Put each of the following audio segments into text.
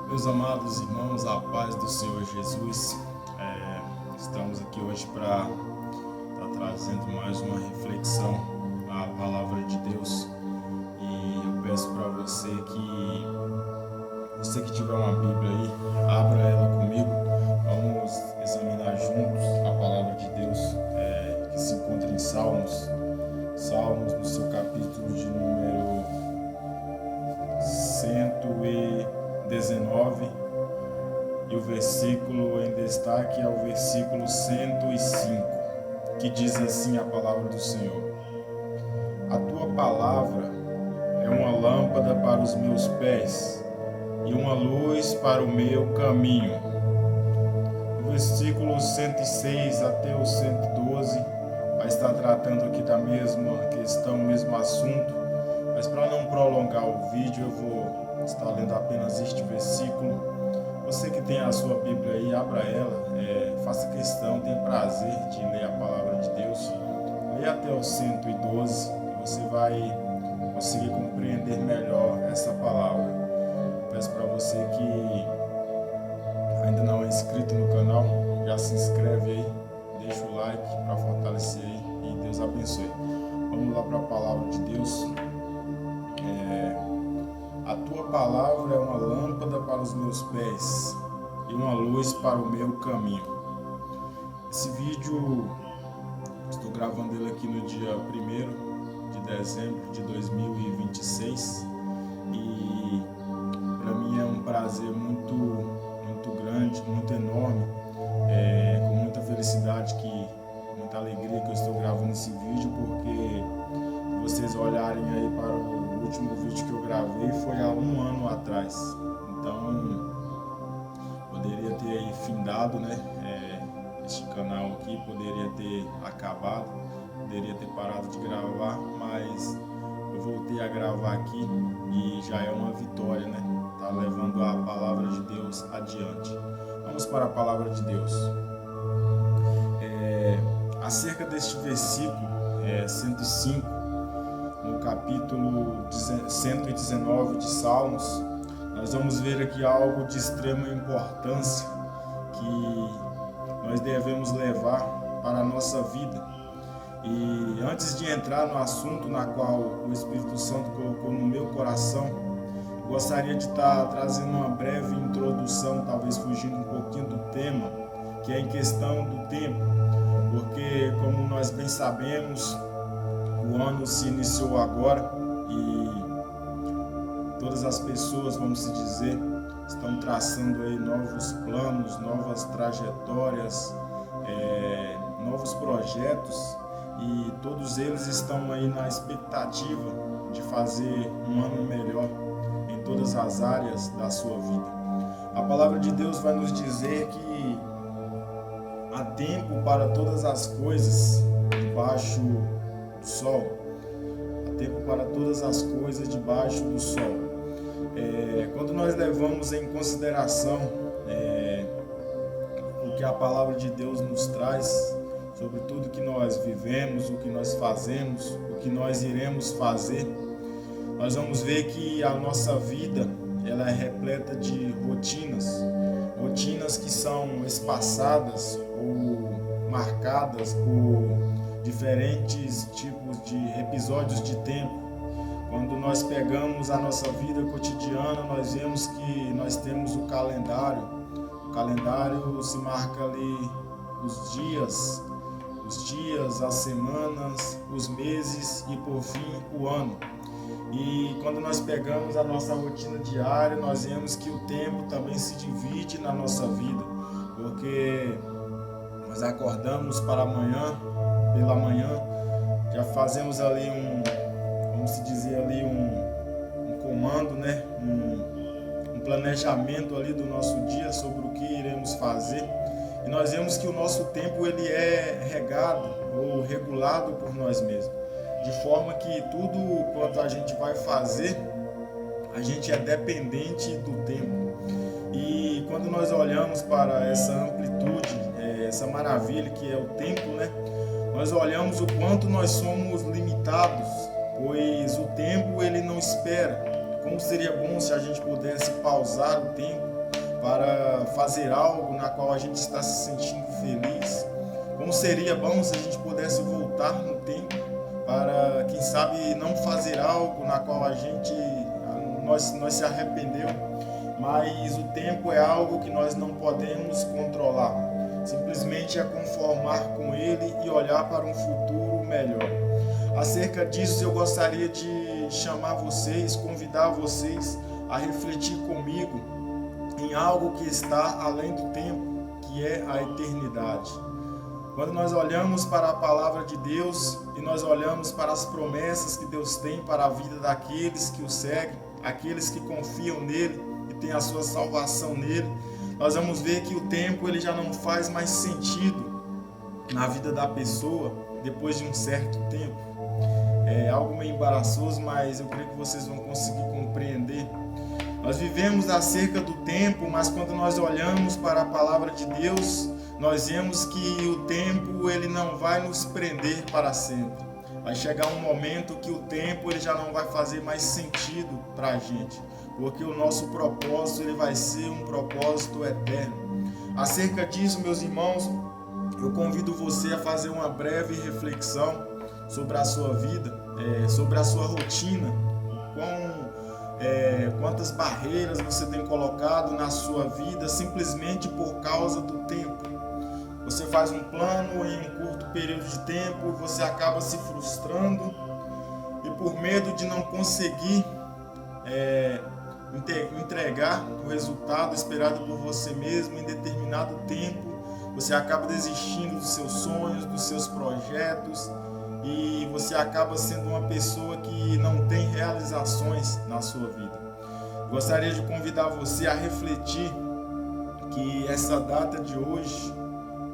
Meus amados irmãos, a paz do Senhor Jesus, estamos aqui hoje para estar trazendo mais uma reflexão à palavra de Deus. E eu peço para você que tiver uma Bíblia aí, abra ela comigo. Vamos examinar juntos a palavra de Deus, que se encontra em Salmos no seu capítulo de número 119, e o versículo em destaque é o versículo 105, que diz assim a palavra do Senhor: A tua palavra é uma lâmpada para os meus pés e uma luz para o meu caminho. O versículo 106 até o 112 vai estar tratando aqui da mesma questão, mesmo assunto, mas para não prolongar o vídeo, eu vou estar lendo apenas este versículo. Você que tem a sua Bíblia aí, abra ela, faça questão, tenha prazer de ler a palavra de Deus. Leia até o 112 e você vai conseguir compreender melhor essa palavra. Peço para você que ainda não é inscrito no canal, já se inscreve aí, deixa o like para fortalecer aí e Deus abençoe. Vamos lá para a palavra de Deus. A tua palavra é uma lâmpada para os meus pés e uma luz para o meu caminho. Esse vídeo, estou gravando ele aqui no dia 1º de dezembro de 2026 e para mim é um prazer muito grande, muito enorme, com muita felicidade, muita alegria que eu estou gravando esse vídeo, porque se vocês olharem aí para o último vídeo que eu gravei foi há 1 ano atrás, então poderia ter aí findado, né? Este canal aqui poderia ter acabado, poderia ter parado de gravar, mas eu voltei a gravar aqui e já é uma vitória, né? Tá levando a palavra de Deus adiante. Vamos para a palavra de Deus. Acerca deste versículo 105, no capítulo 119 de Salmos, nós vamos ver aqui algo de extrema importância que nós devemos levar para a nossa vida. E antes de entrar no assunto na qual o Espírito Santo colocou no meu coração, gostaria de estar trazendo uma breve introdução, talvez fugindo um pouquinho do tema, que é em questão do tempo, porque como nós bem sabemos, o ano se iniciou agora e todas as pessoas, vamos se dizer, estão traçando aí novos planos, novas trajetórias, novos projetos, e todos eles estão aí na expectativa de fazer um ano melhor em todas as áreas da sua vida. A palavra de Deus vai nos dizer que há tempo para todas as coisas debaixo do sol. Há tempo para todas as coisas debaixo do sol. Quando nós levamos em consideração o que a palavra de Deus nos traz sobre tudo que nós vivemos, o que nós fazemos, o que nós iremos fazer, nós vamos ver que a nossa vida ela é repleta de rotinas que são espaçadas ou marcadas por diferentes tipos de episódios de tempo. Quando nós pegamos a nossa vida cotidiana, nós vemos que nós temos o calendário. O calendário se marca ali os dias, as semanas, os meses e por fim o ano. E quando nós pegamos a nossa rotina diária, nós vemos que o tempo também se divide na nossa vida, porque nós acordamos para amanhã, pela manhã, já fazemos ali vamos se dizer ali um comando, né? Um planejamento ali do nosso dia sobre o que iremos fazer. E nós vemos que o nosso tempo ele é regado ou regulado por nós mesmos, de forma que tudo quanto a gente vai fazer, a gente é dependente do tempo. E quando nós olhamos para essa amplitude, essa maravilha que é o tempo, né? Nós olhamos o quanto nós somos limitados, pois o tempo ele não espera. Como seria bom se a gente pudesse pausar o tempo para fazer algo na qual a gente está se sentindo feliz. Como seria bom se a gente pudesse voltar no tempo para, quem sabe, não fazer algo na qual nós se arrependeu, mas o tempo é algo que nós não podemos controlar. Simplesmente é conformar com ele e olhar para um futuro melhor. Acerca disso, eu gostaria de chamar vocês, convidar vocês a refletir comigo em algo que está além do tempo, que é a eternidade. Quando nós olhamos para a palavra de Deus e nós olhamos para as promessas que Deus tem para a vida daqueles que o seguem, aqueles que confiam nele e têm a sua salvação nele, nós vamos ver que o tempo ele já não faz mais sentido na vida da pessoa depois de um certo tempo. É algo meio embaraçoso, mas eu creio que vocês vão conseguir compreender. Nós vivemos acerca do tempo, mas quando nós olhamos para a palavra de Deus, nós vemos que o tempo ele não vai nos prender para sempre. Vai chegar um momento que o tempo ele já não vai fazer mais sentido para a gente, porque o nosso propósito ele vai ser um propósito eterno. Acerca disso, meus irmãos, eu convido você a fazer uma breve reflexão sobre a sua vida, sobre a sua rotina, quantas barreiras você tem colocado na sua vida simplesmente por causa do tempo. Você faz um plano em um curto período de tempo, você acaba se frustrando e por medo de não conseguir entregar o resultado esperado por você mesmo em determinado tempo, você acaba desistindo dos seus sonhos, dos seus projetos e você acaba sendo uma pessoa que não tem realizações na sua vida. Gostaria de convidar você a refletir que essa data de hoje,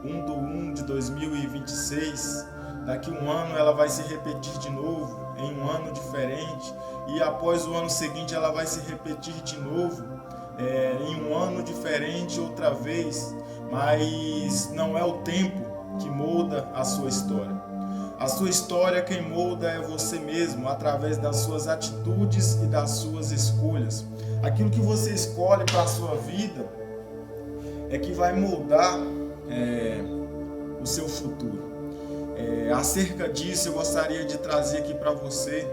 1/1/2026, daqui um ano ela vai se repetir de novo, em um ano diferente, e após o ano seguinte ela vai se repetir de novo, em um ano diferente outra vez, mas não é o tempo que molda a sua história. A sua história quem molda é você mesmo, através das suas atitudes e das suas escolhas. Aquilo que você escolhe para a sua vida é que vai moldar o seu futuro. Acerca disso, eu gostaria de trazer aqui para você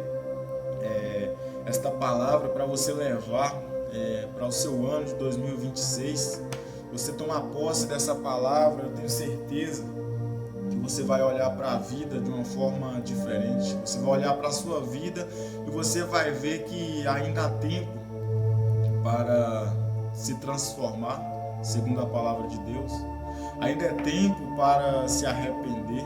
esta palavra para você levar para o seu ano de 2026. Você tomar posse dessa palavra, eu tenho certeza que você vai olhar para a vida de uma forma diferente. Você vai olhar para a sua vida e você vai ver que ainda há tempo para se transformar, segundo a palavra de Deus. Ainda é tempo para se arrepender.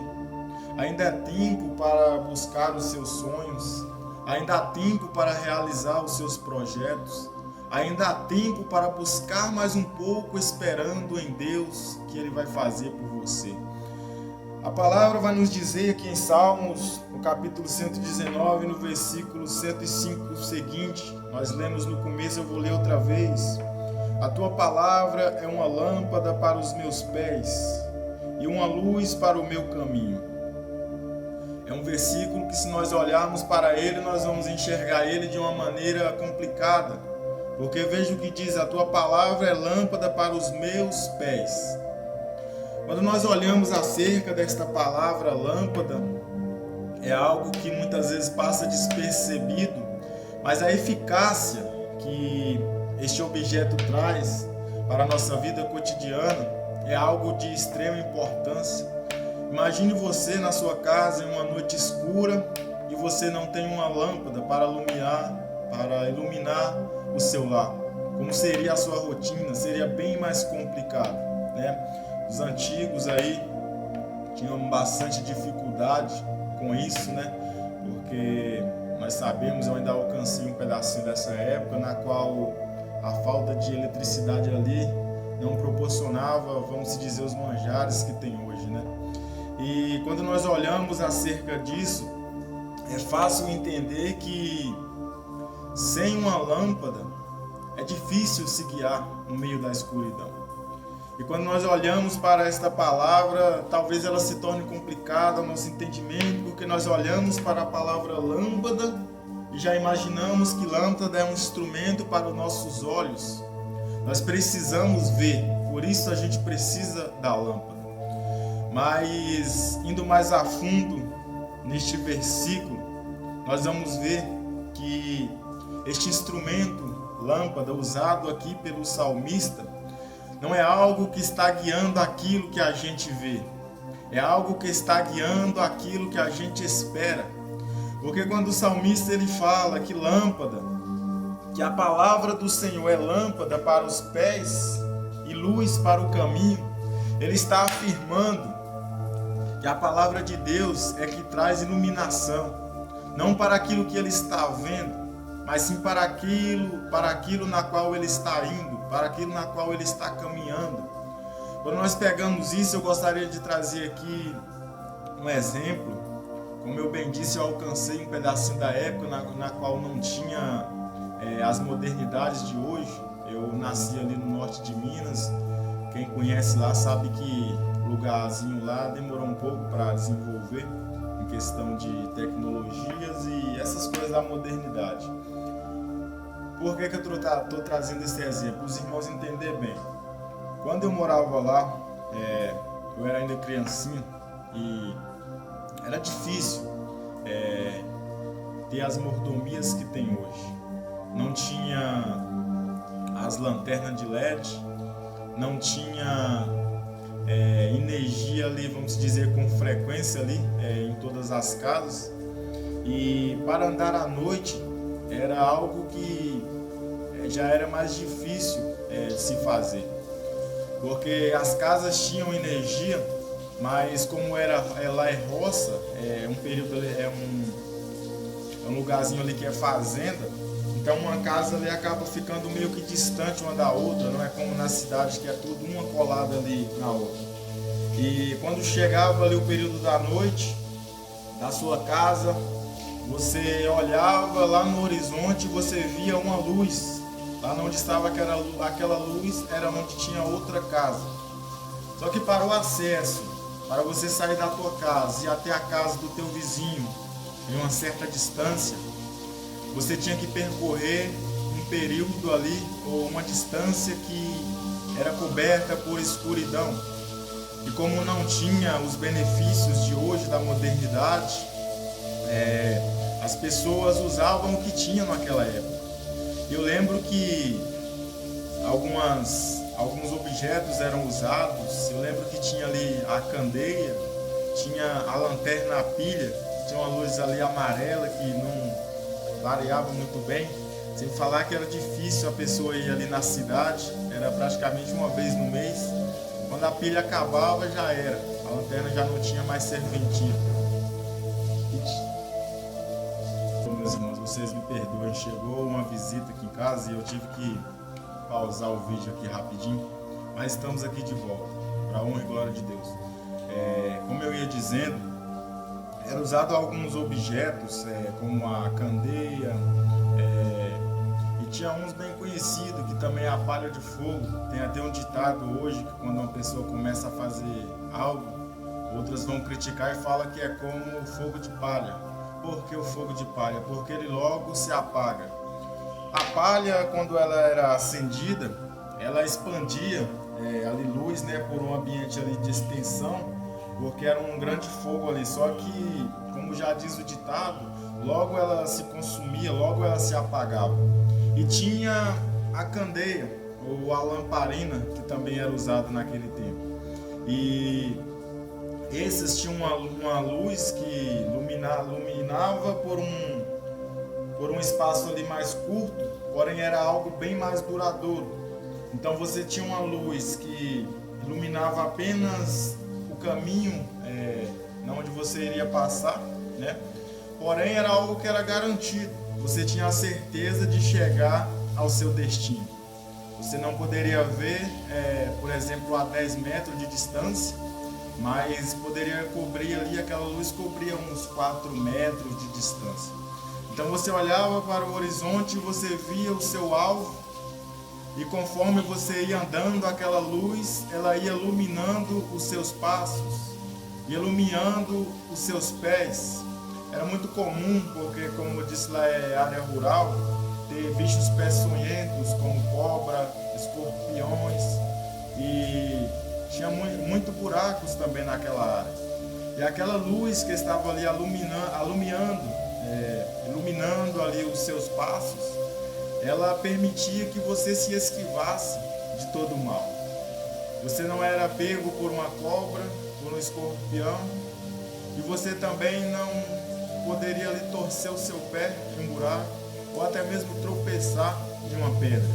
Ainda é tempo para buscar os seus sonhos. Ainda há tempo para realizar os seus projetos. Ainda há tempo para buscar mais um pouco, esperando em Deus que Ele vai fazer por você. A palavra vai nos dizer aqui em Salmos, no capítulo 119, no versículo 105 seguinte, nós lemos no começo, eu vou ler outra vez. A tua palavra é uma lâmpada para os meus pés e uma luz para o meu caminho. É um versículo que, se nós olharmos para ele, nós vamos enxergar ele de uma maneira complicada, porque veja o que diz: a tua palavra é lâmpada para os meus pés. Quando nós olhamos acerca desta palavra lâmpada, é algo que muitas vezes passa despercebido, mas a eficácia que este objeto traz para a nossa vida cotidiana é algo de extrema importância. Imagine você na sua casa em uma noite escura e você não tem uma lâmpada para iluminar o seu lar. Como seria a sua rotina? Seria bem mais complicado, né? Os antigos aí tinham bastante dificuldade com isso, né? Porque nós sabemos, eu ainda alcancei um pedacinho dessa época na qual a falta de eletricidade ali não proporcionava, vamos dizer, os manjares que tem hoje, né? E quando nós olhamos acerca disso, é fácil entender que sem uma lâmpada é difícil se guiar no meio da escuridão. E quando nós olhamos para esta palavra, talvez ela se torne complicada ao nosso entendimento, porque nós olhamos para a palavra lâmpada e já imaginamos que lâmpada é um instrumento para os nossos olhos. Nós precisamos ver, por isso a gente precisa da lâmpada. Mas indo mais a fundo neste versículo, nós vamos ver que este instrumento, lâmpada, usado aqui pelo salmista, não é algo que está guiando aquilo que a gente vê, é algo que está guiando aquilo que a gente espera. Porque quando o salmista ele fala que lâmpada, que a palavra do Senhor é lâmpada para os pés e luz para o caminho, ele está afirmando que a palavra de Deus é que traz iluminação, não para aquilo que ele está vendo, mas sim para aquilo na qual ele está indo, para aquilo na qual ele está caminhando. Quando nós pegamos isso, eu gostaria de trazer aqui um exemplo. Como eu bem disse, eu alcancei um pedacinho da época na qual não tinha as modernidades de hoje. Eu nasci ali no norte de Minas. Quem conhece lá sabe que o lugarzinho lá demorou um pouco para desenvolver em questão de tecnologias e essas coisas da modernidade. Por que eu estou trazendo esse exemplo? Os irmãos entenderem bem. Quando eu morava lá, eu era ainda criancinha e era difícil ter as mordomias que tem hoje. Não tinha as lanternas de LED, não tinha energia ali, vamos dizer, com frequência ali em todas as casas. E para andar à noite era algo que já era mais difícil de se fazer. Porque as casas tinham energia, mas como ela é roça, um período um lugarzinho ali que é fazenda, então uma casa ali acaba ficando meio que distante uma da outra, não é como na cidade que é tudo uma colada ali na outra. E quando chegava ali o período da noite, da sua casa, você olhava lá no horizonte e você via uma luz. Lá onde estava aquela luz era onde tinha outra casa. Só que para o acesso, para você sair da tua casa e até a casa do teu vizinho, em uma certa distância, você tinha que percorrer um período ali, ou uma distância que era coberta por escuridão. E como não tinha os benefícios de hoje da modernidade, as pessoas usavam o que tinha naquela época. Eu lembro que alguns objetos eram usados. Eu lembro que tinha ali a candeia, tinha a lanterna a pilha, tinha uma luz ali amarela que não variava muito bem. Sem falar que era difícil a pessoa ir ali na cidade, era praticamente uma vez no mês. Quando a pilha acabava já era, a lanterna já não tinha mais serventia. Meus irmãos, vocês me perdoem, chegou uma visita aqui em casa e eu tive que pausar o vídeo aqui rapidinho, mas estamos aqui de volta, para a honra e glória de Deus. Como eu ia dizendo, era usado alguns objetos, como a candeia, e tinha uns bem conhecidos, que também é a palha de fogo. Tem até um ditado hoje, que quando uma pessoa começa a fazer algo, outras vão criticar e falam que é como o fogo de palha. Por que o fogo de palha? Porque ele logo se apaga. A palha, quando ela era acendida, ela expandia ali luz, por um ambiente ali de extensão, porque era um grande fogo ali. Só que, como já diz o ditado, logo ela se consumia, logo ela se apagava. E tinha a candeia, ou a lamparina, que também era usada naquele tempo. E esses tinham uma luz que iluminava por um espaço ali mais curto, porém era algo bem mais duradouro. Então você tinha uma luz que iluminava apenas o caminho onde você iria passar, Porém era algo que era garantido. Você tinha a certeza de chegar ao seu destino. Você não poderia ver, por exemplo, a 10 metros de distância, mas poderia cobrir ali, aquela luz cobria uns 4 metros de distância. Então você olhava para o horizonte e você via o seu alvo, e conforme você ia andando, aquela luz, ela ia iluminando os seus passos, iluminando os seus pés. Era muito comum, porque como eu disse lá é área rural, ter bichos peçonhentos como cobra, escorpiões, e tinha muito buracos também naquela área. E aquela luz que estava ali iluminando ali os seus passos, ela permitia que você se esquivasse de todo o mal. Você não era pego por uma cobra, por um escorpião, e você também não poderia ali torcer o seu pé em um buraco, ou até mesmo tropeçar de uma pedra,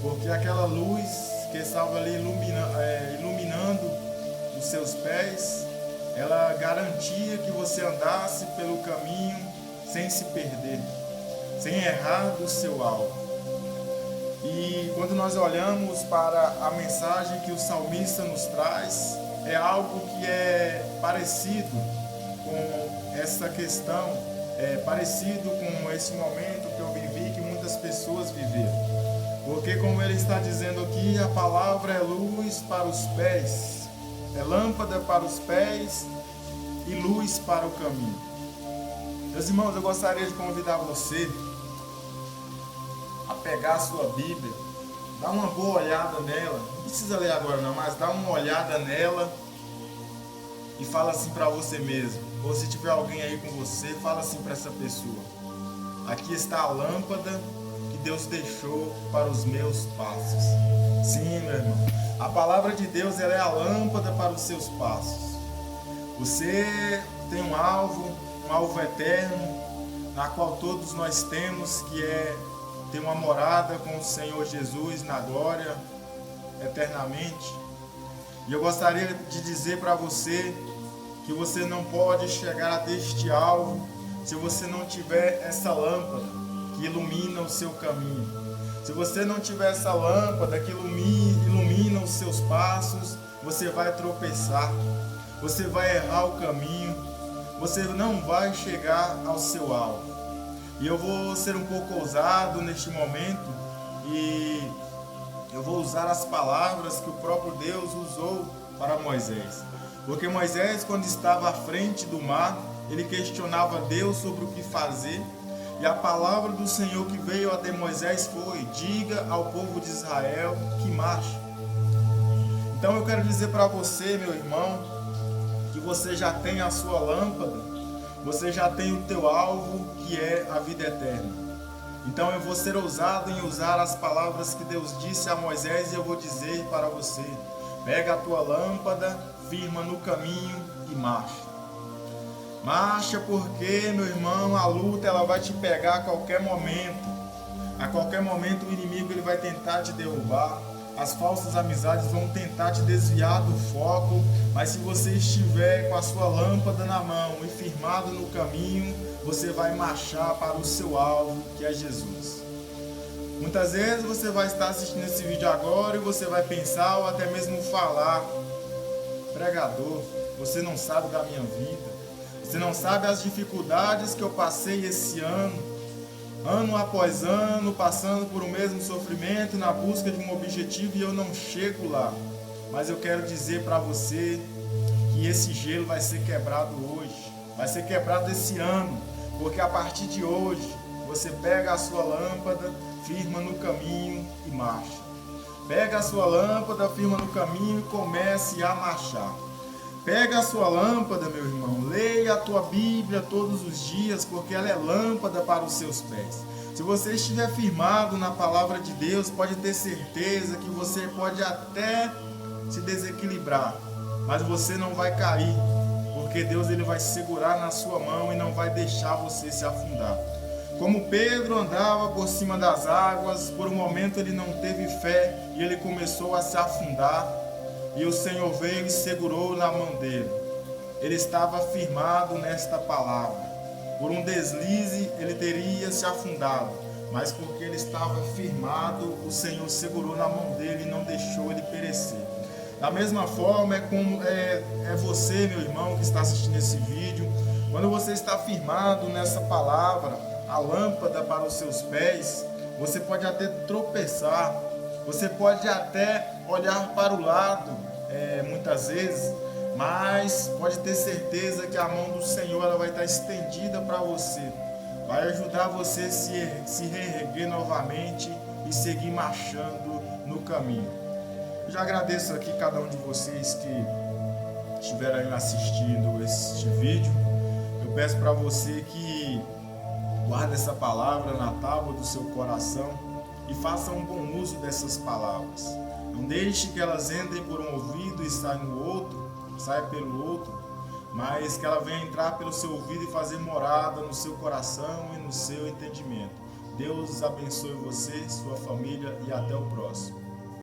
porque aquela luz que estava ali iluminando os seus pés, ela garantia que você andasse pelo caminho sem se perder, sem errar do seu alvo. E quando nós olhamos para a mensagem que o salmista nos traz, é algo que é parecido com essa questão, é parecido com esse momento que eu vivi, que muitas pessoas viveram. Porque, como ele está dizendo aqui, a palavra é luz para os pés, é lâmpada para os pés e luz para o caminho. Meus irmãos, eu gostaria de convidar você a pegar a sua Bíblia, dar uma boa olhada nela, não precisa ler agora não, mas dá uma olhada nela e fala assim para você mesmo, ou se tiver alguém aí com você, fala assim para essa pessoa: aqui está a lâmpada que Deus deixou para os meus passos. Sim, meu irmão, a palavra de Deus, ela é a lâmpada para os seus passos. Você tem um alvo eterno, na qual todos nós temos, que é ter uma morada com o Senhor Jesus na glória eternamente. E eu gostaria de dizer para você que você não pode chegar até este alvo se você não tiver essa lâmpada que ilumina o seu caminho. Se você não tiver essa lâmpada que ilumina os seus passos, você vai tropeçar, você vai errar o caminho, você não vai chegar ao seu alvo. E eu vou ser um pouco ousado neste momento e eu vou usar as palavras que o próprio Deus usou para Moisés. Porque Moisés, quando estava à frente do mar, ele questionava Deus sobre o que fazer. E a palavra do Senhor que veio até Moisés foi: diga ao povo de Israel que marche. Então eu quero dizer para você, meu irmão, que você já tem a sua lâmpada, você já tem o teu alvo, que é a vida eterna. Então eu vou ser ousado em usar as palavras que Deus disse a Moisés, e eu vou dizer para você: pega a tua lâmpada, firma no caminho e marcha. Marcha, porque, meu irmão, a luta ela vai te pegar a qualquer momento. A qualquer momento o inimigo ele vai tentar te derrubar. As falsas amizades vão tentar te desviar do foco, mas se você estiver com a sua lâmpada na mão e firmado no caminho, você vai marchar para o seu alvo, que é Jesus. Muitas vezes você vai estar assistindo esse vídeo agora e você vai pensar ou até mesmo falar: pregador, você não sabe da minha vida, você não sabe as dificuldades que eu passei esse ano após ano, passando por o mesmo sofrimento, na busca de um objetivo, e eu não chego lá. Mas eu quero dizer para você que esse gelo vai ser quebrado hoje, vai ser quebrado esse ano, porque a partir de hoje, você pega a sua lâmpada, firma no caminho e marcha. Pega a sua lâmpada, firma no caminho e comece a marchar. Pega a sua lâmpada, meu irmão, leia a tua Bíblia todos os dias, porque ela é lâmpada para os seus pés. Se você estiver firmado na palavra de Deus, pode ter certeza que você pode até se desequilibrar, mas você não vai cair, porque Deus ele vai segurar na sua mão e não vai deixar você se afundar. Como Pedro andava por cima das águas, por um momento ele não teve fé e ele começou a se afundar. E o Senhor veio e segurou na mão dele. Ele estava firmado nesta palavra. Por um deslize ele teria se afundado, mas porque ele estava firmado, o Senhor segurou na mão dele e não deixou ele perecer. Da mesma forma é você, meu irmão, que está assistindo esse vídeo. Quando você está firmado nessa palavra, a lâmpada para os seus pés, você pode até tropeçar, você pode até olhar para o lado, muitas vezes, mas pode ter certeza que a mão do Senhor ela vai estar estendida para você, vai ajudar você a se reerguer novamente e seguir marchando no caminho. Eu já agradeço aqui cada um de vocês que estiveram assistindo este vídeo. Eu peço para você que guarde essa palavra na tábua do seu coração e faça um bom uso dessas palavras. Não deixe que elas entrem por um ouvido e saia pelo outro, mas que ela venha entrar pelo seu ouvido e fazer morada no seu coração e no seu entendimento. Deus abençoe você, sua família e até o próximo.